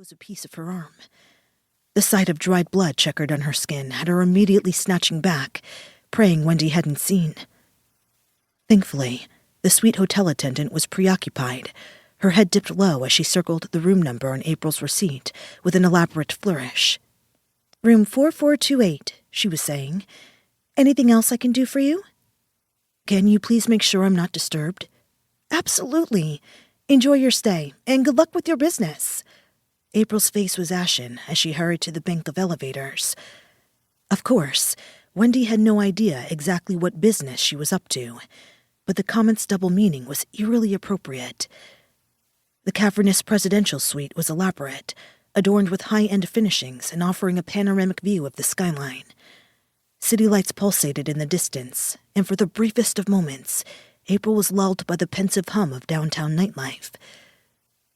was a piece of her arm. The sight of dried blood checkered on her skin had her immediately snatching back, praying Wendy hadn't seen. Thankfully, the sweet hotel attendant was preoccupied, her head dipped low as she circled the room number on April's receipt with an elaborate flourish. "Room 4428, she was saying. "Anything else I can do for you?" "Can you please make sure I'm not disturbed?" "Absolutely. Enjoy your stay, and good luck with your business." April's face was ashen as she hurried to the bank of elevators. Of course, Wendy had no idea exactly what business she was up to, but the comment's double meaning was eerily appropriate. The cavernous presidential suite was elaborate, adorned with high-end finishings and offering a panoramic view of the skyline. City lights pulsated in the distance, and for the briefest of moments, April was lulled by the pensive hum of downtown nightlife.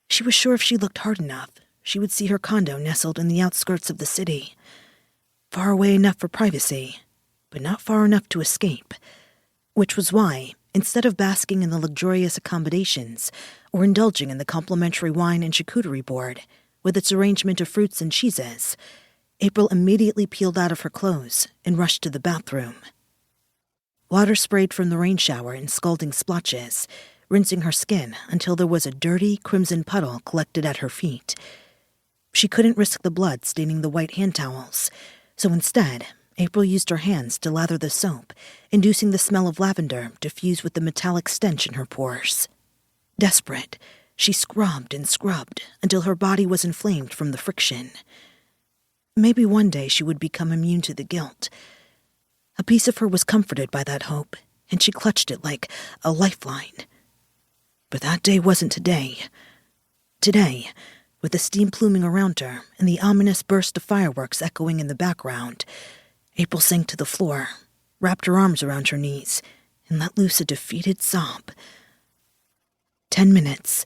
She was sure if she looked hard enough, she would see her condo nestled in the outskirts of the city. Far away enough for privacy, but not far enough to escape. Which was why, instead of basking in the luxurious accommodations or indulging in the complimentary wine and charcuterie board, with its arrangement of fruits and cheeses, April immediately peeled out of her clothes and rushed to the bathroom. Water sprayed from the rain shower in scalding splotches, rinsing her skin until there was a dirty crimson puddle collected at her feet. She couldn't risk the blood staining the white hand towels, so instead, April used her hands to lather the soap, inducing the smell of lavender to fuse with the metallic stench in her pores. Desperate, she scrubbed and scrubbed until her body was inflamed from the friction. Maybe one day she would become immune to the guilt. A piece of her was comforted by that hope, and she clutched it like a lifeline. But that day wasn't today. Today, with the steam pluming around her and the ominous burst of fireworks echoing in the background, April sank to the floor, wrapped her arms around her knees, and let loose a defeated sob. 10 minutes.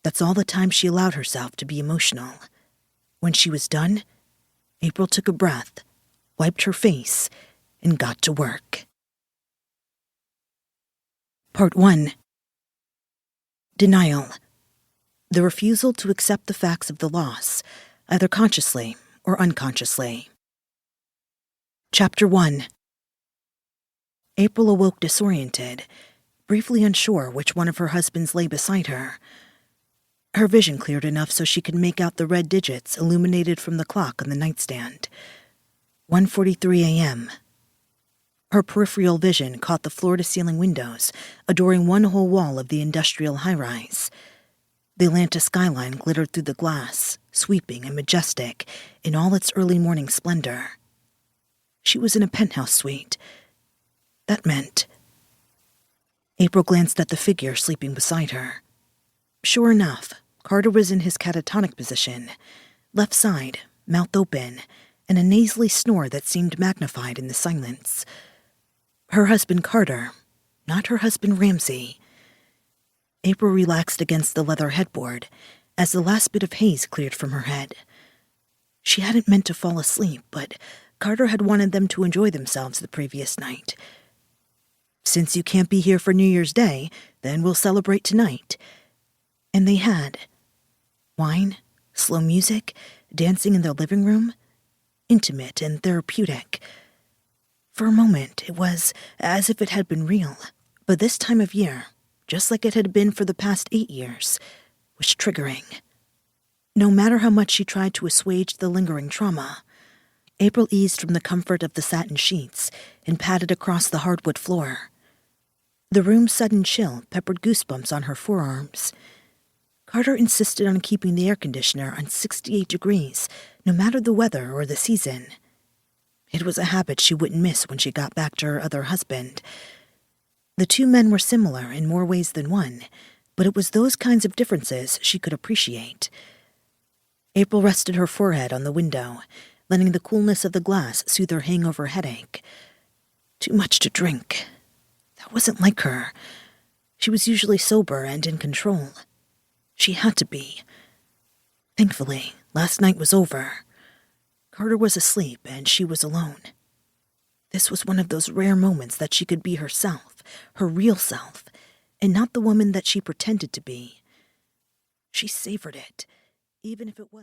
That's all the time she allowed herself to be emotional. When she was done, April took a breath, wiped her face, and got to work. Part 1. Denial. The refusal to accept the facts of the loss, either consciously or unconsciously. Chapter 1. April awoke disoriented, briefly unsure which one of her husbands lay beside her. Her vision cleared enough so she could make out the red digits illuminated from the clock on the nightstand. 1:43 a.m. Her peripheral vision caught the floor-to-ceiling windows, adoring one whole wall of the industrial high-rise. The Atlanta skyline glittered through the glass, sweeping and majestic in all its early morning splendor. She was in a penthouse suite. That meant... April glanced at the figure sleeping beside her. Sure enough, Carter was in his catatonic position, left side, mouth open, and a nasally snore that seemed magnified in the silence. Her husband Carter, not her husband Ramsey. April relaxed against the leather headboard as the last bit of haze cleared from her head. She hadn't meant to fall asleep, but Carter had wanted them to enjoy themselves the previous night. "Since you can't be here for New Year's Day, then we'll celebrate tonight." And they had. Wine, slow music, dancing in their living room. Intimate and therapeutic. For a moment, it was as if it had been real, but this time of year, just like it had been for the past 8 years, was triggering. No matter how much she tried to assuage the lingering trauma, April eased from the comfort of the satin sheets and padded across the hardwood floor. The room's sudden chill peppered goosebumps on her forearms. Carter insisted on keeping the air conditioner on 68 degrees, no matter the weather or the season. It was a habit she wouldn't miss when she got back to her other husband. The two men were similar in more ways than one, but it was those kinds of differences she could appreciate. April rested her forehead on the window, letting the coolness of the glass soothe her hangover headache. Too much to drink. That wasn't like her. She was usually sober and in control. She had to be. Thankfully, last night was over. Carter was asleep and she was alone. This was one of those rare moments that she could be herself, her real self, and not the woman that she pretended to be. She savored it, even if it was...